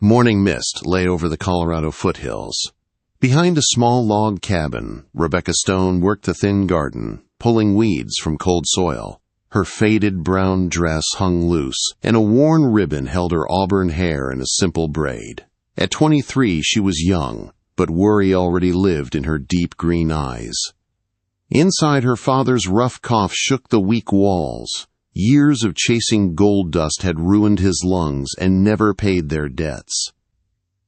Morning mist lay over the Colorado foothills. Behind a small log cabin, Rebecca Stone worked the thin garden, pulling weeds from cold soil. Her faded brown dress hung loose, and a worn ribbon held her auburn hair in a simple braid. At 23, she was young, but worry already lived in her deep green eyes. Inside, her father's rough cough shook the weak walls. Years of chasing gold dust had ruined his lungs and never paid their debts.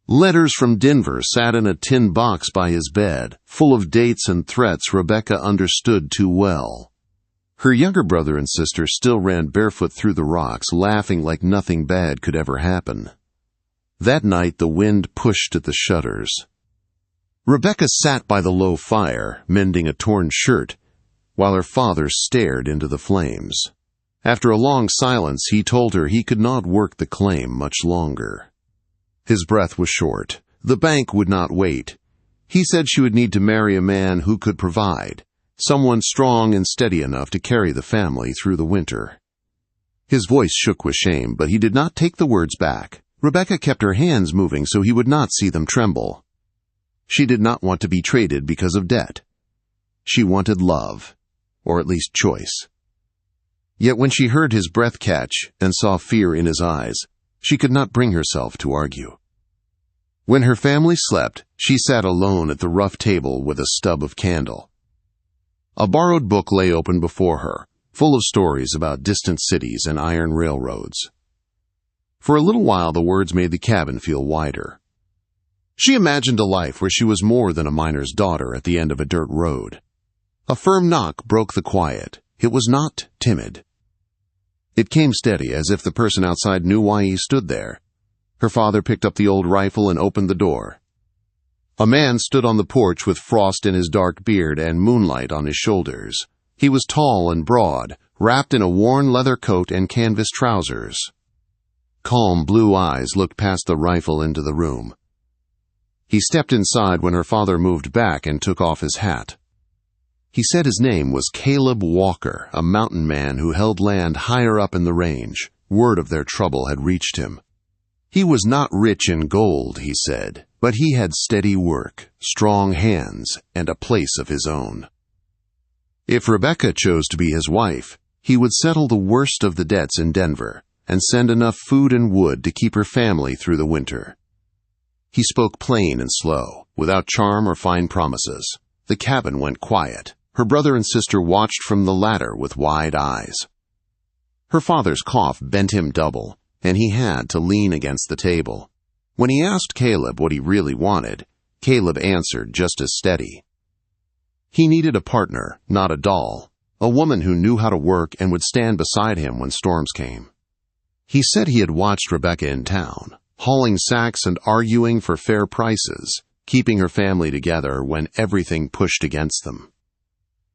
Letters from Denver sat in a tin box by his bed, full of dates and threats Rebecca understood too well. Her younger brother and sister still ran barefoot through the rocks, laughing like nothing bad could ever happen. That night the wind pushed at the shutters. Rebecca sat by the low fire, mending a torn shirt, while her father stared into the flames. After a long silence, he told her he could not work the claim much longer. His breath was short. The bank would not wait. He said she would need to marry a man who could provide, someone strong and steady enough to carry the family through the winter. His voice shook with shame, but he did not take the words back. Rebecca kept her hands moving so he would not see them tremble. She did not want to be traded because of debt. She wanted love, or at least choice. Yet when she heard his breath catch and saw fear in his eyes, she could not bring herself to argue. When her family slept, she sat alone at the rough table with a stub of candle. A borrowed book lay open before her, full of stories about distant cities and iron railroads. For a little while the words made the cabin feel wider. She imagined a life where she was more than a miner's daughter at the end of a dirt road. A firm knock broke the quiet. It was not timid. It came steady, as if the person outside knew why he stood there. Her father picked up the old rifle and opened the door. A man stood on the porch with frost in his dark beard and moonlight on his shoulders. He was tall and broad, wrapped in a worn leather coat and canvas trousers. Calm blue eyes looked past the rifle into the room. He stepped inside when her father moved back and took off his hat. He said his name was Caleb Walker, a mountain man who held land higher up in the range. Word of their trouble had reached him. He was not rich in gold, he said, but he had steady work, strong hands, and a place of his own. If Rebecca chose to be his wife, he would settle the worst of the debts in Denver and send enough food and wood to keep her family through the winter. He spoke plain and slow, without charm or fine promises. The cabin went quiet. Her brother and sister watched from the ladder with wide eyes. Her father's cough bent him double, and he had to lean against the table. When he asked Caleb what he really wanted, Caleb answered just as steady. He needed a partner, not a doll, a woman who knew how to work and would stand beside him when storms came. He said he had watched Rebecca in town, hauling sacks and arguing for fair prices, keeping her family together when everything pushed against them.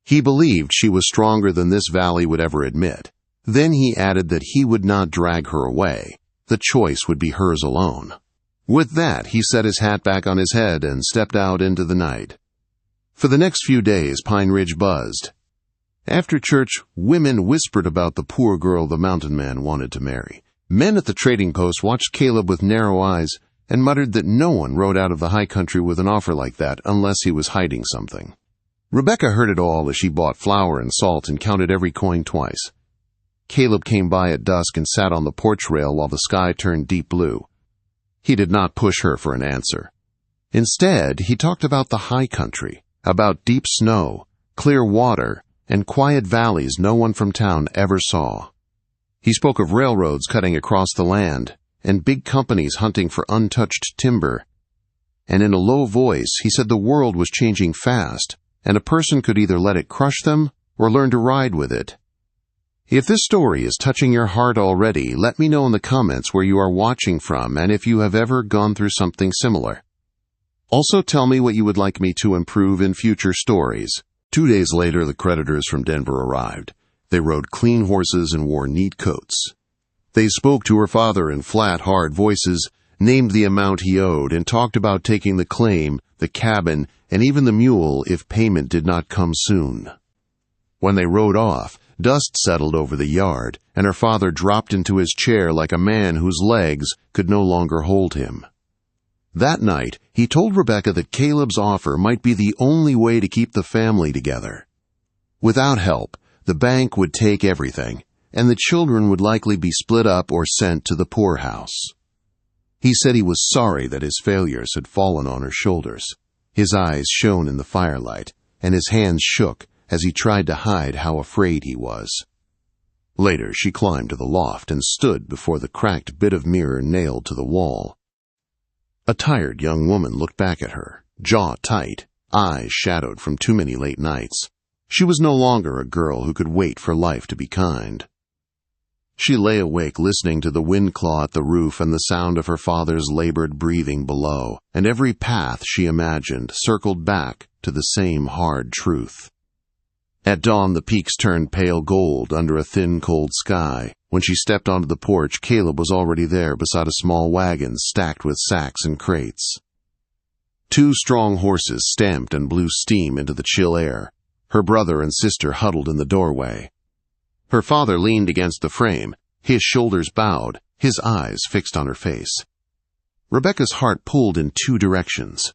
He believed she was stronger than this valley would ever admit. Then he added that he would not drag her away. The choice would be hers alone. With that, he set his hat back on his head and stepped out into the night. For the next few days, Pine Ridge buzzed. After church, women whispered about the poor girl the mountain man wanted to marry. Men at the trading post watched Caleb with narrow eyes and muttered that no one rode out of the high country with an offer like that unless he was hiding something. Rebecca heard it all as she bought flour and salt and counted every coin twice. Caleb came by at dusk and sat on the porch rail while the sky turned deep blue. He did not push her for an answer. Instead, he talked about the high country, about deep snow, clear water, and quiet valleys no one from town ever saw. He spoke of railroads cutting across the land, and big companies hunting for untouched timber. And in a low voice, he said the world was changing fast, and a person could either let it crush them or learn to ride with it. If this story is touching your heart already, let me know in the comments where you are watching from and if you have ever gone through something similar. Also tell me what you would like me to improve in future stories. 2 days later, the creditors from Denver arrived. They rode clean horses and wore neat coats. They spoke to her father in flat, hard voices, named the amount he owed, and talked about taking the claim, the cabin, and even the mule if payment did not come soon. When they rode off, Dust settled over the yard, and her father dropped into his chair like a man whose legs could no longer hold him. That night, he told Rebecca that Caleb's offer might be the only way to keep the family together. Without help, the bank would take everything, and the children would likely be split up or sent to the poorhouse. He said he was sorry that his failures had fallen on her shoulders. His eyes shone in the firelight, and his hands shook as he tried to hide how afraid he was. Later, she climbed to the loft and stood before the cracked bit of mirror nailed to the wall. A tired young woman looked back at her, jaw tight, eyes shadowed from too many late nights. She was no longer a girl who could wait for life to be kind. She lay awake listening to the wind claw at the roof and the sound of her father's labored breathing below, and every path she imagined circled back to the same hard truth. At dawn, the peaks turned pale gold under a thin, cold sky. When she stepped onto the porch, Caleb was already there beside a small wagon stacked with sacks and crates. 2 strong horses stamped and blew steam into the chill air. Her brother and sister huddled in the doorway. Her father leaned against the frame, his shoulders bowed, his eyes fixed on her face. Rebecca's heart pulled in 2 directions.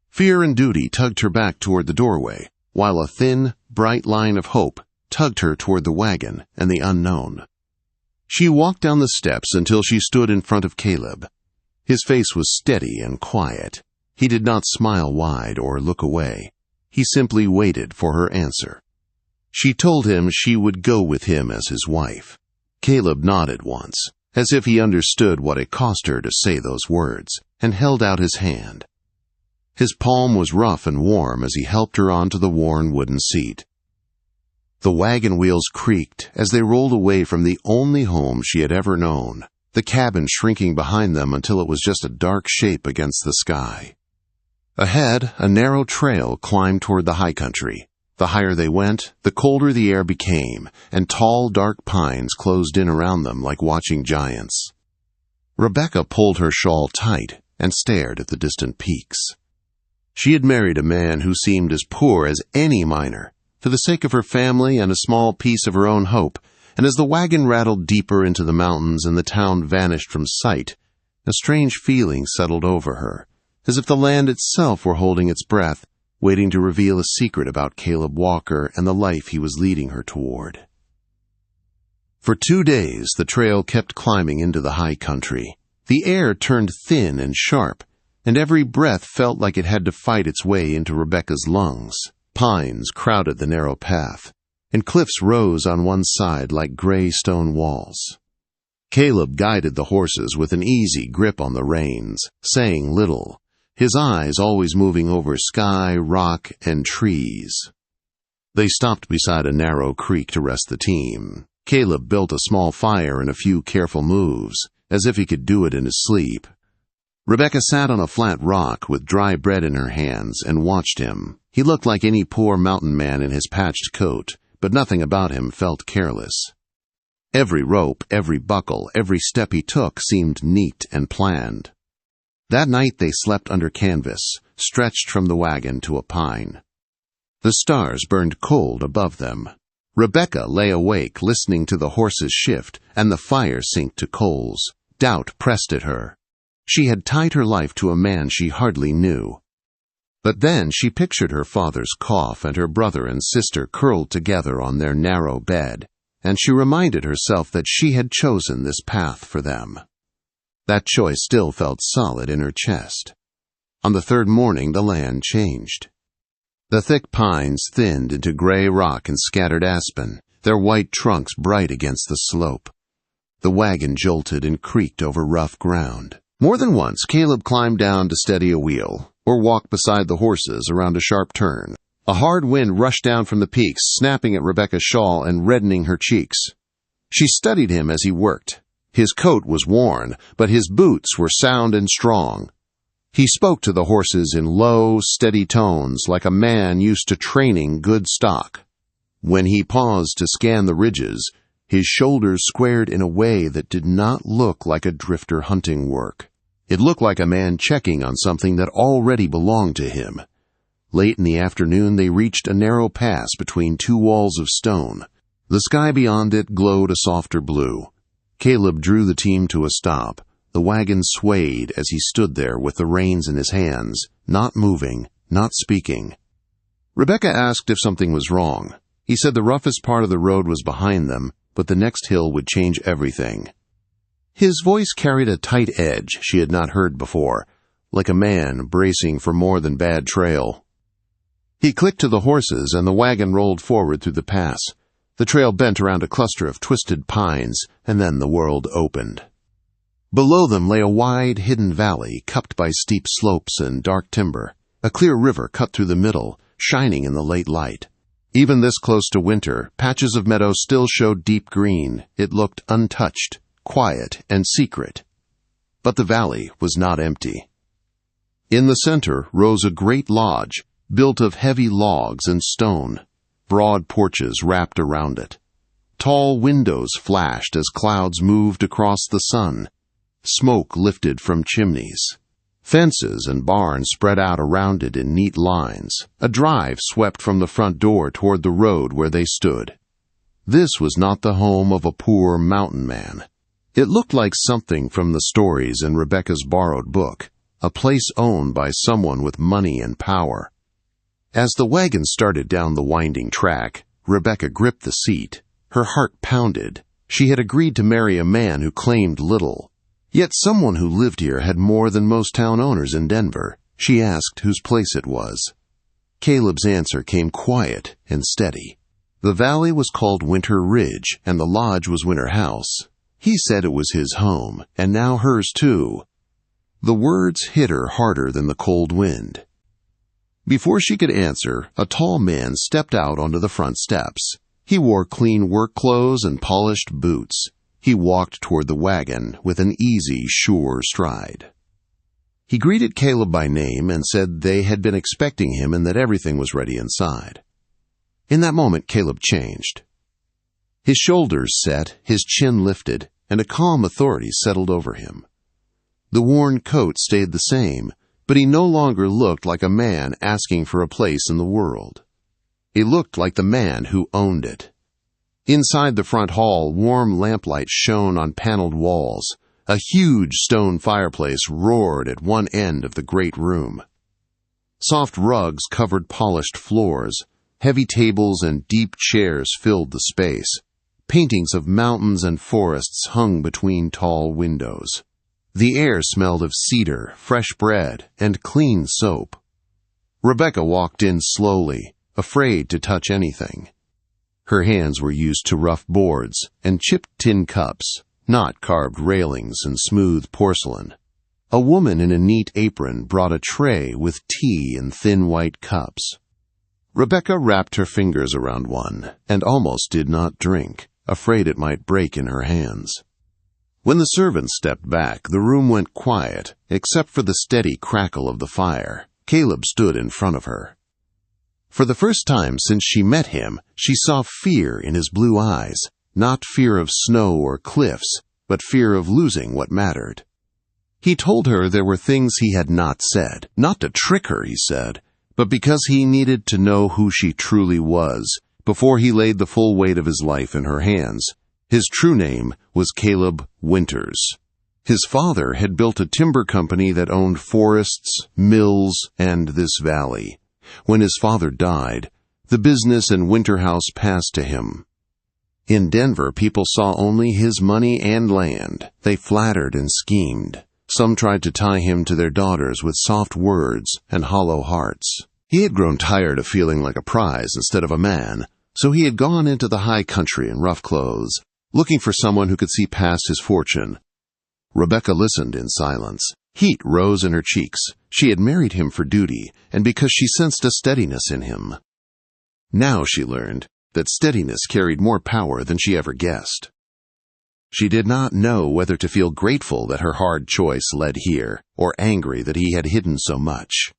Fear and duty tugged her back toward the doorway, while a thin, bright line of hope tugged her toward the wagon and the unknown. She walked down the steps until she stood in front of Caleb. His face was steady and quiet. He did not smile wide or look away. He simply waited for her answer. She told him she would go with him as his wife. Caleb nodded once, as if he understood what it cost her to say those words, and held out his hand. His palm was rough and warm as he helped her onto the worn wooden seat. The wagon wheels creaked as they rolled away from the only home she had ever known, the cabin shrinking behind them until it was just a dark shape against the sky. Ahead, a narrow trail climbed toward the high country. The higher they went, the colder the air became, and tall, dark pines closed in around them like watching giants. Rebecca pulled her shawl tight and stared at the distant peaks. She had married a man who seemed as poor as any miner, for the sake of her family and a small piece of her own hope, and as the wagon rattled deeper into the mountains and the town vanished from sight, a strange feeling settled over her, as if the land itself were holding its breath, waiting to reveal a secret about Caleb Walker and the life he was leading her toward. For 2 days, the trail kept climbing into the high country. The air turned thin and sharp, and every breath felt like it had to fight its way into Rebecca's lungs. Pines crowded the narrow path, and cliffs rose on one side like gray stone walls. Caleb guided the horses with an easy grip on the reins, saying little, his eyes always moving over sky, rock, and trees. They stopped beside a narrow creek to rest the team. Caleb built a small fire and a few careful moves, as if he could do it in his sleep. Rebecca sat on a flat rock with dry bread in her hands and watched him. He looked like any poor mountain man in his patched coat, but nothing about him felt careless. Every rope, every buckle, every step he took seemed neat and planned. That night they slept under canvas, stretched from the wagon to a pine. The stars burned cold above them. Rebecca lay awake listening to the horses shift and the fire sink to coals. Doubt pressed at her. She had tied her life to a man she hardly knew. But then she pictured her father's cough and her brother and sister curled together on their narrow bed, and she reminded herself that she had chosen this path for them. That choice still felt solid in her chest. On the 3rd morning, the land changed. The thick pines thinned into gray rock and scattered aspen, their white trunks bright against the slope. The wagon jolted and creaked over rough ground. More than once, Caleb climbed down to steady a wheel, or walked beside the horses around a sharp turn. A hard wind rushed down from the peaks, snapping at Rebecca's shawl and reddening her cheeks. She studied him as he worked. His coat was worn, but his boots were sound and strong. He spoke to the horses in low, steady tones like a man used to training good stock. When he paused to scan the ridges, his shoulders squared in a way that did not look like a drifter hunting work. It looked like a man checking on something that already belonged to him. Late in the afternoon, they reached a narrow pass between 2 walls of stone. The sky beyond it glowed a softer blue. Caleb drew the team to a stop. The wagon swayed as he stood there with the reins in his hands, not moving, not speaking. Rebecca asked if something was wrong. He said the roughest part of the road was behind them, but the next hill would change everything. His voice carried a tight edge she had not heard before, like a man bracing for more than bad trail. He clicked to the horses, and the wagon rolled forward through the pass. The trail bent around a cluster of twisted pines, and then the world opened. Below them lay a wide, hidden valley, cupped by steep slopes and dark timber. A clear river cut through the middle, shining in the late light. Even this close to winter, patches of meadow still showed deep green. It looked untouched, quiet, and secret. But the valley was not empty. In the center rose a great lodge, built of heavy logs and stone. Broad porches wrapped around it. Tall windows flashed as clouds moved across the sun. Smoke lifted from chimneys. Fences and barns spread out around it in neat lines. A drive swept from the front door toward the road where they stood. This was not the home of a poor mountain man. It looked like something from the stories in Rebecca's borrowed book, a place owned by someone with money and power. As the wagon started down the winding track, Rebecca gripped the seat. Her heart pounded. She had agreed to marry a man who claimed little. Yet someone who lived here had more than most town owners in Denver. She asked whose place it was. Caleb's answer came quiet and steady. The valley was called Winter Ridge, and the lodge was Winter House. He said it was his home, and now hers too. The words hit her harder than the cold wind. Before she could answer, a tall man stepped out onto the front steps. He wore clean work clothes and polished boots. He walked toward the wagon with an easy, sure stride. He greeted Caleb by name and said they had been expecting him and that everything was ready inside. In that moment, Caleb changed. His shoulders set, his chin lifted, and a calm authority settled over him. The worn coat stayed the same, but he no longer looked like a man asking for a place in the world. He looked like the man who owned it. Inside the front hall, warm lamplight shone on paneled walls. A huge stone fireplace roared at one end of the great room. Soft rugs covered polished floors. Heavy tables and deep chairs filled the space. Paintings of mountains and forests hung between tall windows. The air smelled of cedar, fresh bread, and clean soap. Rebecca walked in slowly, afraid to touch anything. Her hands were used to rough boards and chipped tin cups, not carved railings and smooth porcelain. A woman in a neat apron brought a tray with tea in thin white cups. Rebecca wrapped her fingers around one and almost did not drink, afraid it might break in her hands. When the servants stepped back, the room went quiet, except for the steady crackle of the fire. Caleb stood in front of her. For the first time since she met him, she saw fear in his blue eyes, not fear of snow or cliffs, but fear of losing what mattered. He told her there were things he had not said, not to trick her, he said, but because he needed to know who she truly was before he laid the full weight of his life in her hands. His true name was Caleb Winters. His father had built a timber company that owned forests, mills, and this valley. When his father died, the business and Winter House passed to him. In Denver, people saw only his money and land. They flattered and schemed. Some tried to tie him to their daughters with soft words and hollow hearts. He had grown tired of feeling like a prize instead of a man, so he had gone into the high country in rough clothes, looking for someone who could see past his fortune. Rebecca listened in silence. Heat rose in her cheeks. She had married him for duty, and because she sensed a steadiness in him. Now she learned that steadiness carried more power than she ever guessed. She did not know whether to feel grateful that her hard choice led here, or angry that he had hidden so much.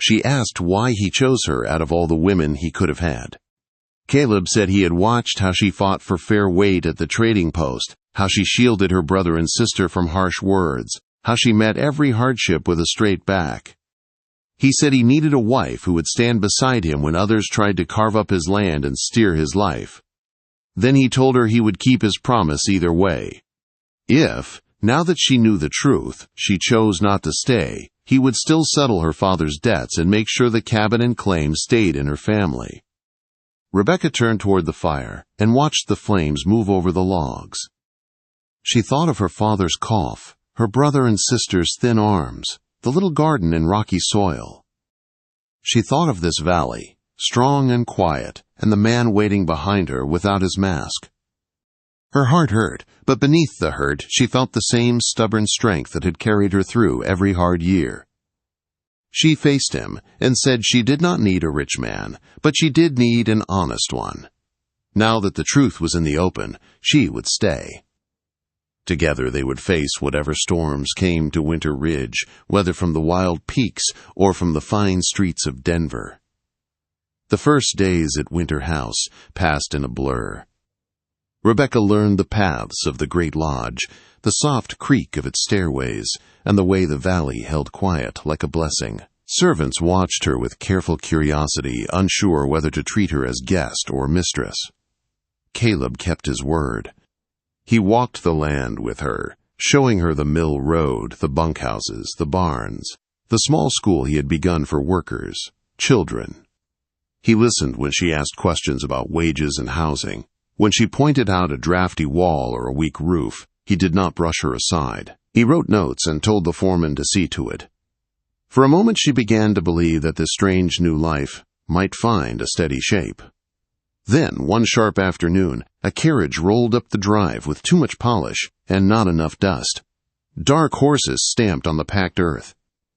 She asked why he chose her out of all the women he could have had. Caleb said he had watched how she fought for fair weight at the trading post, how she shielded her brother and sister from harsh words, how she met every hardship with a straight back. He said he needed a wife who would stand beside him when others tried to carve up his land and steer his life. Then he told her he would keep his promise either way. If, now that she knew the truth, she chose not to stay, he would still settle her father's debts and make sure the cabin and claim stayed in her family. Rebecca turned toward the fire and watched the flames move over the logs. She thought of her father's cough, her brother and sister's thin arms, the little garden in rocky soil. She thought of this valley, strong and quiet, and the man waiting behind her without his mask. Her heart hurt, but beneath the hurt she felt the same stubborn strength that had carried her through every hard year. She faced him and said she did not need a rich man, but she did need an honest one. Now that the truth was in the open, she would stay. Together they would face whatever storms came to Winter Ridge, whether from the wild peaks or from the fine streets of Denver. The first days at Winter House passed in a blur. Rebecca learned the paths of the Great Lodge, the soft creak of its stairways, and the way the valley held quiet like a blessing. Servants watched her with careful curiosity, unsure whether to treat her as guest or mistress. Caleb kept his word. He walked the land with her, showing her the mill road, the bunkhouses, the barns, the small school he had begun for workers, children. He listened when she asked questions about wages and housing. When she pointed out a drafty wall or a weak roof, he did not brush her aside. He wrote notes and told the foreman to see to it. For a moment she began to believe that this strange new life might find a steady shape. Then, one sharp afternoon, a carriage rolled up the drive with too much polish and not enough dust. Dark horses stamped on the packed earth.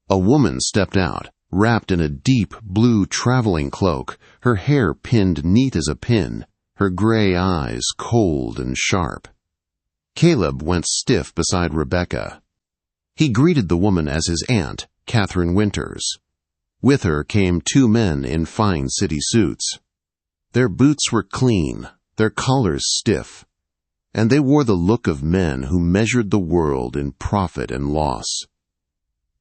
A woman stepped out, wrapped in a deep blue traveling cloak, her hair pinned neat as a pin, her gray eyes cold and sharp. Caleb went stiff beside Rebecca. He greeted the woman as his aunt, Catherine Winters. With her came two men in fine city suits. Their boots were clean, their collars stiff, and they wore the look of men who measured the world in profit and loss.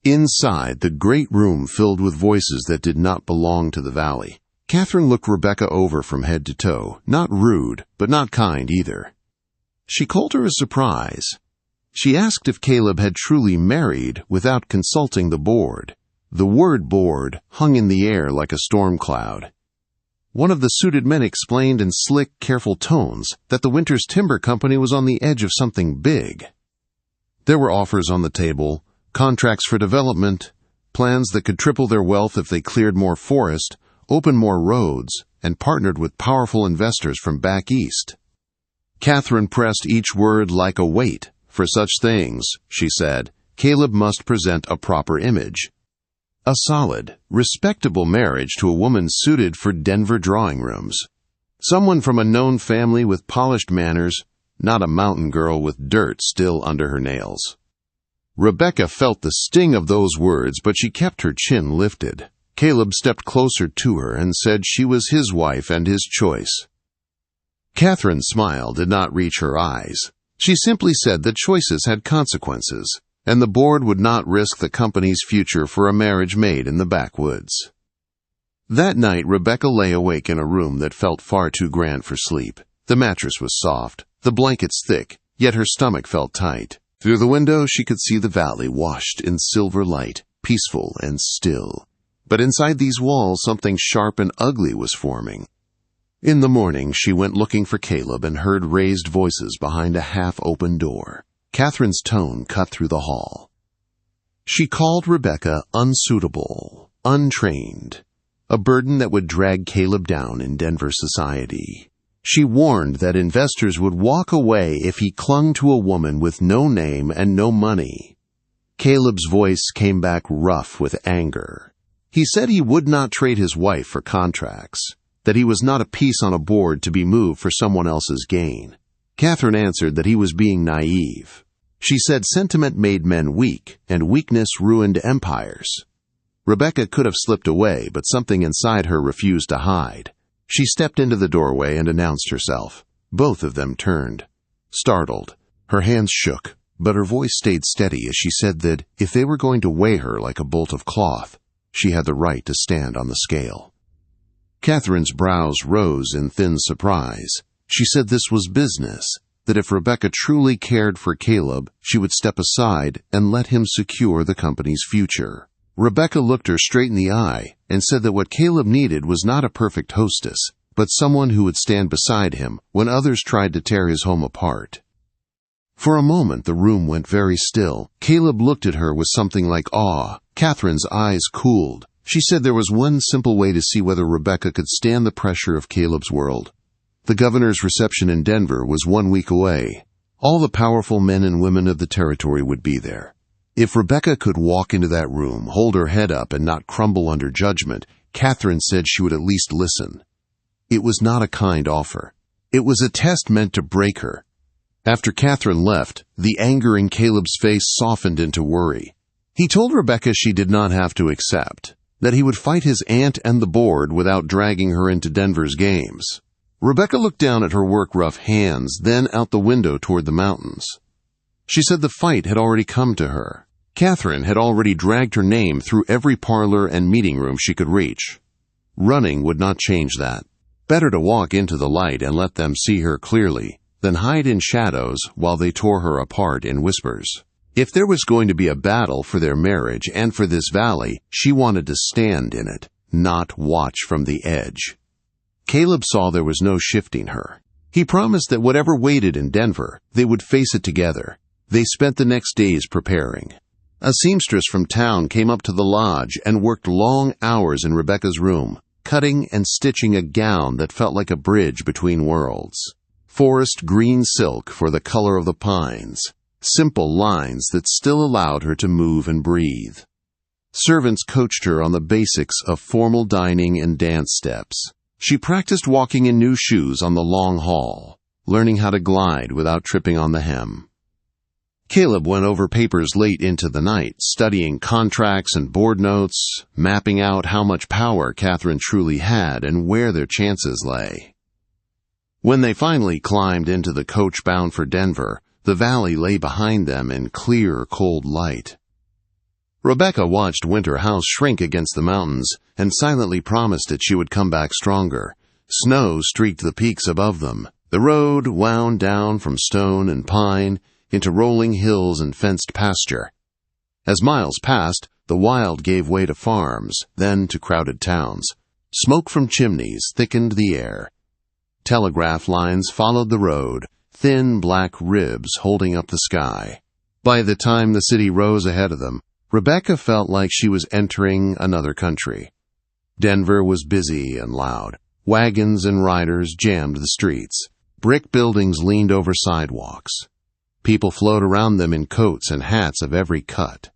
Inside, the great room filled with voices that did not belong to the valley. Catherine looked Rebecca over from head to toe, not rude, but not kind either. She called her a surprise. She asked if Caleb had truly married without consulting the board. The word board hung in the air like a storm cloud. One of the suited men explained in slick, careful tones that the Winters Timber Company was on the edge of something big. There were offers on the table, contracts for development, plans that could triple their wealth if they cleared more forest, opened more roads, and partnered with powerful investors from back east. Catherine pressed each word like a weight. For such things, she said, Caleb must present a proper image. A solid, respectable marriage to a woman suited for Denver drawing rooms. Someone from a known family with polished manners, not a mountain girl with dirt still under her nails. Rebecca felt the sting of those words, but she kept her chin lifted. Caleb stepped closer to her and said she was his wife and his choice. Catherine's smile did not reach her eyes. She simply said that choices had consequences, and the board would not risk the company's future for a marriage made in the backwoods. That night, Rebecca lay awake in a room that felt far too grand for sleep. The mattress was soft, the blankets thick, yet her stomach felt tight. Through the window, she could see the valley washed in silver light, peaceful and still. But inside these walls, something sharp and ugly was forming. In the morning, she went looking for Caleb and heard raised voices behind a half-open door. Catherine's tone cut through the hall. She called Rebecca unsuitable, untrained, a burden that would drag Caleb down in Denver society. She warned that investors would walk away if he clung to a woman with no name and no money. Caleb's voice came back rough with anger. He said he would not trade his wife for contracts, that he was not a piece on a board to be moved for someone else's gain. Catherine answered that he was being naive. She said sentiment made men weak, and weakness ruined empires. Rebecca could have slipped away, but something inside her refused to hide. She stepped into the doorway and announced herself. Both of them turned. Startled, her hands shook, but her voice stayed steady as she said that if they were going to weigh her like a bolt of cloth, she had the right to stand on the scale. Catherine's brows rose in thin surprise. She said this was business, that if Rebecca truly cared for Caleb, she would step aside and let him secure the company's future. Rebecca looked her straight in the eye and said that what Caleb needed was not a perfect hostess, but someone who would stand beside him when others tried to tear his home apart. For a moment the room went very still. Caleb looked at her with something like awe. Catherine's eyes cooled. She said there was one simple way to see whether Rebecca could stand the pressure of Caleb's world. The governor's reception in Denver was 1 week away. All the powerful men and women of the territory would be there. If Rebecca could walk into that room, hold her head up, and not crumble under judgment, Catherine said she would at least listen. It was not a kind offer. It was a test meant to break her. After Catherine left, the anger in Caleb's face softened into worry. He told Rebecca she did not have to accept, that he would fight his aunt and the board without dragging her into Denver's games. Rebecca looked down at her work-rough hands, then out the window toward the mountains. She said the fight had already come to her. Catherine had already dragged her name through every parlor and meeting room she could reach. Running would not change that. Better to walk into the light and let them see her clearly than hide in shadows while they tore her apart in whispers. If there was going to be a battle for their marriage and for this valley, she wanted to stand in it, not watch from the edge. Caleb saw there was no shifting her. He promised that whatever waited in Denver, they would face it together. They spent the next days preparing. A seamstress from town came up to the lodge and worked long hours in Rebecca's room, cutting and stitching a gown that felt like a bridge between worlds. Forest green silk for the color of the pines, simple lines that still allowed her to move and breathe. Servants coached her on the basics of formal dining and dance steps. She practiced walking in new shoes on the long hall, learning how to glide without tripping on the hem. Caleb went over papers late into the night, studying contracts and board notes, mapping out how much power Catherine truly had and where their chances lay. When they finally climbed into the coach bound for Denver, the valley lay behind them in clear, cold light. Rebecca watched Winter House shrink against the mountains and silently promised that she would come back stronger. Snow streaked the peaks above them. The road wound down from stone and pine into rolling hills and fenced pasture. As miles passed, the wild gave way to farms, then to crowded towns. Smoke from chimneys thickened the air. Telegraph lines followed the road, thin black ribs holding up the sky. By the time the city rose ahead of them, Rebecca felt like she was entering another country. Denver was busy and loud. Wagons and riders jammed the streets. Brick buildings leaned over sidewalks. People flowed around them in coats and hats of every cut.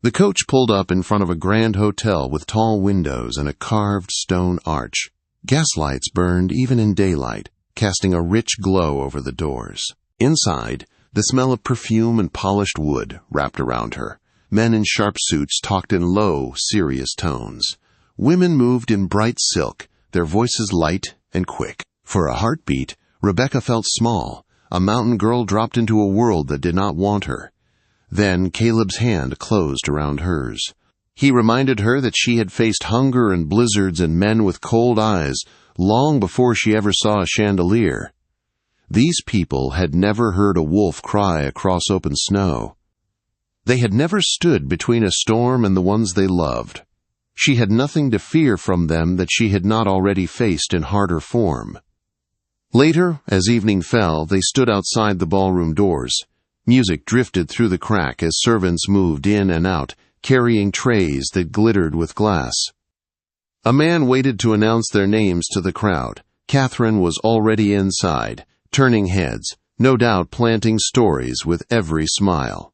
The coach pulled up in front of a grand hotel with tall windows and a carved stone arch. Gaslights burned even in daylight, casting a rich glow over the doors. Inside, the smell of perfume and polished wood wrapped around her. Men in sharp suits talked in low, serious tones. Women moved in bright silk, their voices light and quick. For a heartbeat, Rebecca felt small. A mountain girl dropped into a world that did not want her. Then Caleb's hand closed around hers. He reminded her that she had faced hunger and blizzards and men with cold eyes long before she ever saw a chandelier. These people had never heard a wolf cry across open snow. They had never stood between a storm and the ones they loved. She had nothing to fear from them that she had not already faced in harder form. Later, as evening fell, they stood outside the ballroom doors. Music drifted through the crack as servants moved in and out, carrying trays that glittered with glass. A man waited to announce their names to the crowd. Catherine was already inside, turning heads, no doubt planting stories with every smile.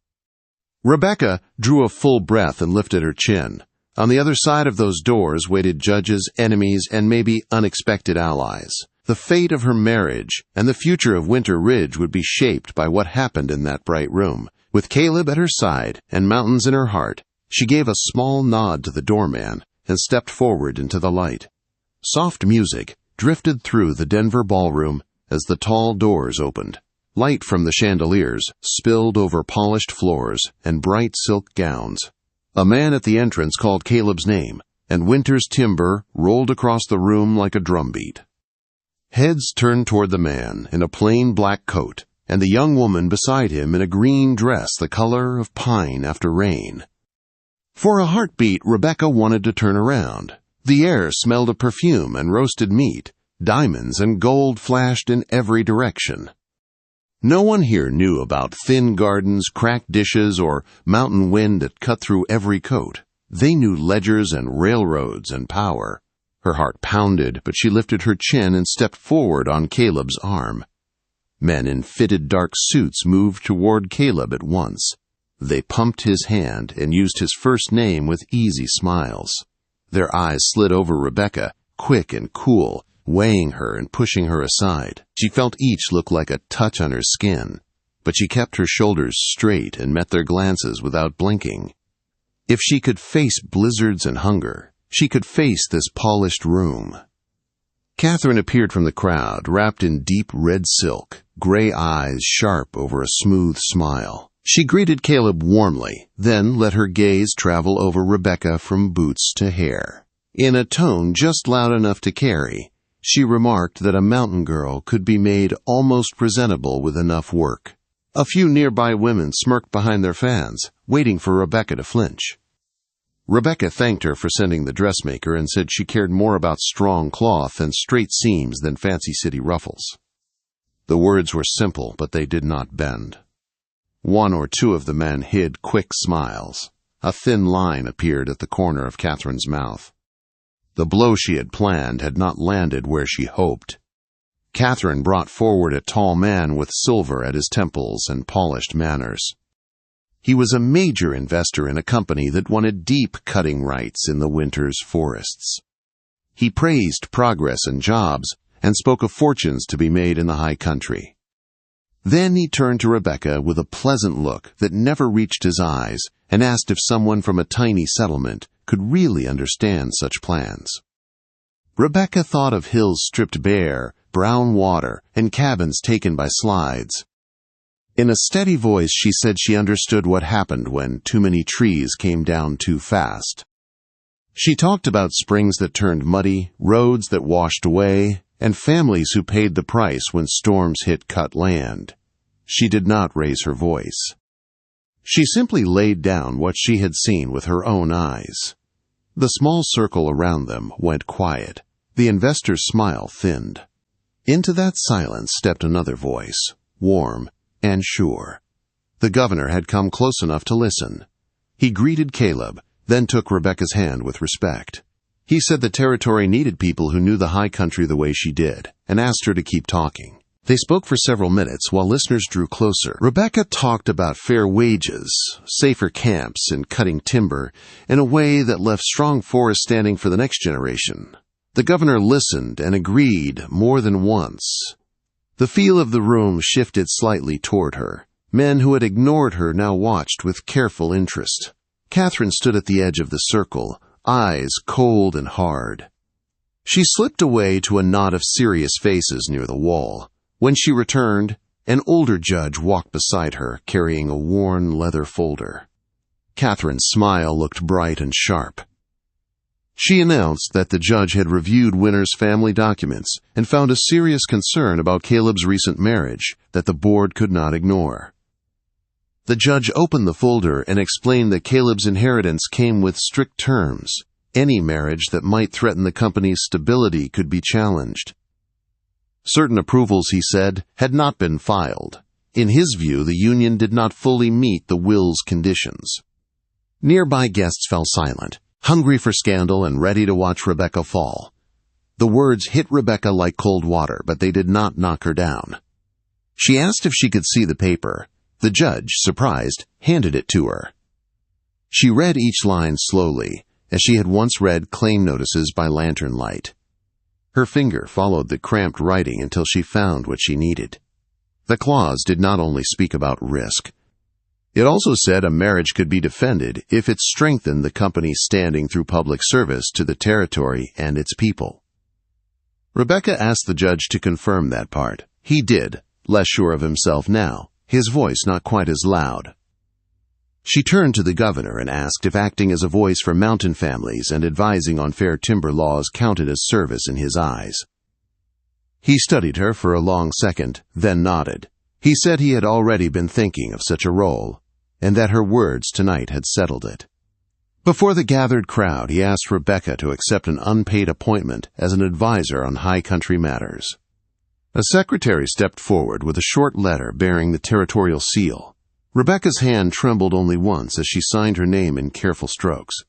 Rebecca drew a full breath and lifted her chin. On the other side of those doors waited judges, enemies, and maybe unexpected allies. The fate of her marriage and the future of Winter Ridge would be shaped by what happened in that bright room. With Caleb at her side and mountains in her heart, she gave a small nod to the doorman and stepped forward into the light. Soft music drifted through the Denver ballroom as the tall doors opened. Light from the chandeliers spilled over polished floors and bright silk gowns. A man at the entrance called Caleb's name, and Winter's timbre rolled across the room like a drumbeat. Heads turned toward the man in a plain black coat, and the young woman beside him in a green dress the color of pine after rain. For a heartbeat, Rebecca wanted to turn around. The air smelled of perfume and roasted meat. Diamonds and gold flashed in every direction. No one here knew about thin gardens, cracked dishes, or mountain wind that cut through every coat. They knew ledgers and railroads and power. Her heart pounded, but she lifted her chin and stepped forward on Caleb's arm. Men in fitted dark suits moved toward Caleb at once. They pumped his hand and used his first name with easy smiles. Their eyes slid over Rebecca, quick and cool, weighing her and pushing her aside. She felt each look like a touch on her skin, but she kept her shoulders straight and met their glances without blinking. If she could face blizzards and hunger, she could face this polished room. Catherine appeared from the crowd, wrapped in deep red silk, gray eyes sharp over a smooth smile. She greeted Caleb warmly, then let her gaze travel over Rebecca from boots to hair. In a tone just loud enough to carry, she remarked that a mountain girl could be made almost presentable with enough work. A few nearby women smirked behind their fans, waiting for Rebecca to flinch. Rebecca thanked her for sending the dressmaker and said she cared more about strong cloth and straight seams than fancy city ruffles. The words were simple, but they did not bend. One or two of the men hid quick smiles. A thin line appeared at the corner of Catherine's mouth. The blow she had planned had not landed where she hoped. Catherine brought forward a tall man with silver at his temples and polished manners. He was a major investor in a company that wanted deep cutting rights in the winter's forests. He praised progress and jobs and spoke of fortunes to be made in the high country. Then he turned to Rebecca with a pleasant look that never reached his eyes and asked if someone from a tiny settlement could really understand such plans. Rebecca thought of hills stripped bare, brown water, and cabins taken by slides. In a steady voice, she said she understood what happened when too many trees came down too fast. She talked about springs that turned muddy, roads that washed away, and families who paid the price when storms hit cut land. She did not raise her voice. She simply laid down what she had seen with her own eyes. The small circle around them went quiet. The investor's smile thinned. Into that silence stepped another voice, warm and sure. The governor had come close enough to listen. He greeted Caleb, then took Rebecca's hand with respect. He said the territory needed people who knew the high country the way she did, and asked her to keep talking. They spoke for several minutes while listeners drew closer. Rebecca talked about fair wages, safer camps, and cutting timber in a way that left strong forests standing for the next generation. The governor listened and agreed more than once. The feel of the room shifted slightly toward her. Men who had ignored her now watched with careful interest. Catherine stood at the edge of the circle, eyes cold and hard. She slipped away to a knot of serious faces near the wall. When she returned, an older judge walked beside her, carrying a worn leather folder. Catherine's smile looked bright and sharp. She announced that the judge had reviewed Winter's family documents and found a serious concern about Caleb's recent marriage that the board could not ignore. The judge opened the folder and explained that Caleb's inheritance came with strict terms. Any marriage that might threaten the company's stability could be challenged. Certain approvals, he said, had not been filed. In his view, the union did not fully meet the will's conditions. Nearby guests fell silent, hungry for scandal and ready to watch Rebecca fall. The words hit Rebecca like cold water, but they did not knock her down. She asked if she could see the paper. The judge, surprised, handed it to her. She read each line slowly, as she had once read claim notices by lantern light. Her finger followed the cramped writing until she found what she needed. The clause did not only speak about risk. It also said a marriage could be defended if it strengthened the company's standing through public service to the territory and its people. Rebecca asked the judge to confirm that part. He did, less sure of himself now, his voice not quite as loud. She turned to the governor and asked if acting as a voice for mountain families and advising on fair timber laws counted as service in his eyes. He studied her for a long second, then nodded. He said he had already been thinking of such a role, and that her words tonight had settled it. Before the gathered crowd, he asked Rebecca to accept an unpaid appointment as an advisor on high country matters. A secretary stepped forward with a short letter bearing the territorial seal. Rebecca's hand trembled only once as she signed her name in careful strokes.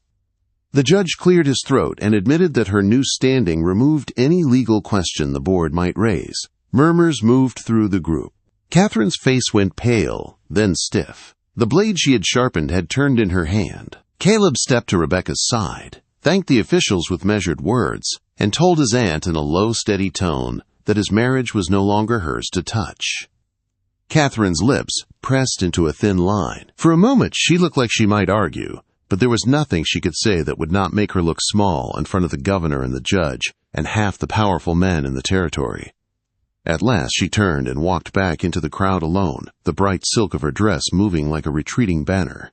The judge cleared his throat and admitted that her new standing removed any legal question the board might raise. Murmurs moved through the group. Catherine's face went pale, then stiff. The blade she had sharpened had turned in her hand. Caleb stepped to Rebecca's side, thanked the officials with measured words, and told his aunt in a low, steady tone that his marriage was no longer hers to touch. Catherine's lips pressed into a thin line. For a moment she looked like she might argue, but there was nothing she could say that would not make her look small in front of the governor and the judge and half the powerful men in the territory. At last she turned and walked back into the crowd alone, the bright silk of her dress moving like a retreating banner.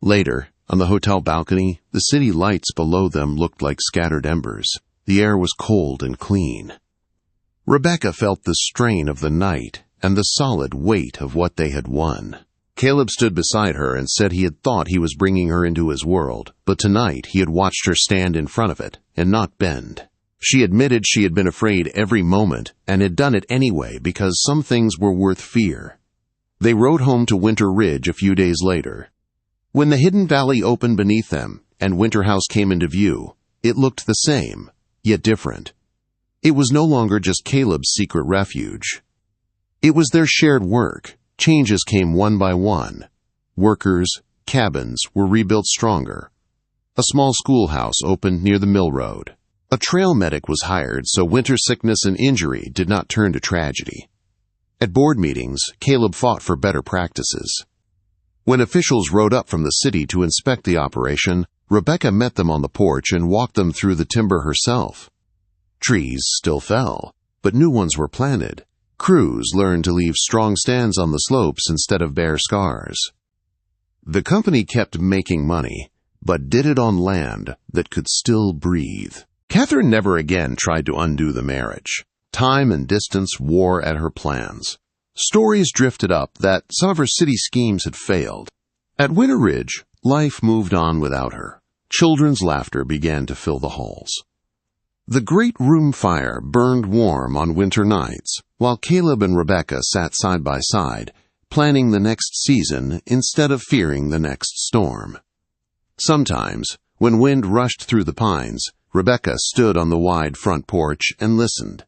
Later, on the hotel balcony, the city lights below them looked like scattered embers. The air was cold and clean. Rebecca felt the strain of the night and the solid weight of what they had won. Caleb stood beside her and said he had thought he was bringing her into his world, but tonight he had watched her stand in front of it and not bend. She admitted she had been afraid every moment and had done it anyway because some things were worth fear. They rode home to Winter Ridge a few days later. When the hidden valley opened beneath them and Winter House came into view, it looked the same, yet different. It was no longer just Caleb's secret refuge. It was their shared work. Changes came one by one. Workers, cabins were rebuilt stronger. A small schoolhouse opened near the mill road. A trail medic was hired so winter sickness and injury did not turn to tragedy. At board meetings, Caleb fought for better practices. When officials rode up from the city to inspect the operation, Rebecca met them on the porch and walked them through the timber herself. Trees still fell, but new ones were planted. Crews learned to leave strong stands on the slopes instead of bare scars. The company kept making money, but did it on land that could still breathe. Catherine never again tried to undo the marriage. Time and distance wore at her plans. Stories drifted up that some of her city schemes had failed. At Winter Ridge, life moved on without her. Children's laughter began to fill the halls. The great room fire burned warm on winter nights, while Caleb and Rebecca sat side by side, planning the next season instead of fearing the next storm. Sometimes, when wind rushed through the pines, Rebecca stood on the wide front porch and listened.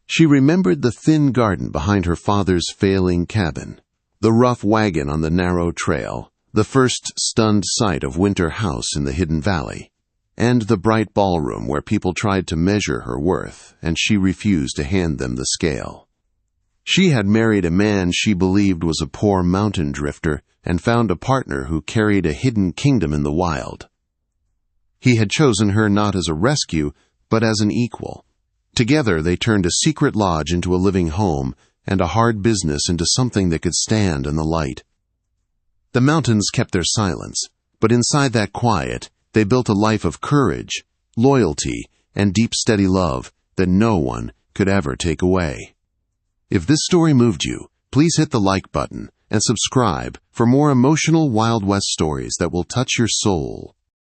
She remembered the thin garden behind her father's failing cabin, the rough wagon on the narrow trail, the first stunned sight of Winter House in the hidden valley, and the bright ballroom where people tried to measure her worth, and she refused to hand them the scale. She had married a man she believed was a poor mountain drifter and found a partner who carried a hidden kingdom in the wild. He had chosen her not as a rescue, but as an equal. Together they turned a secret lodge into a living home and a hard business into something that could stand in the light. The mountains kept their silence, but inside that quiet, they built a life of courage, loyalty, and deep, steady love that no one could ever take away. If this story moved you, please hit the like button and subscribe for more emotional Wild West stories that will touch your soul.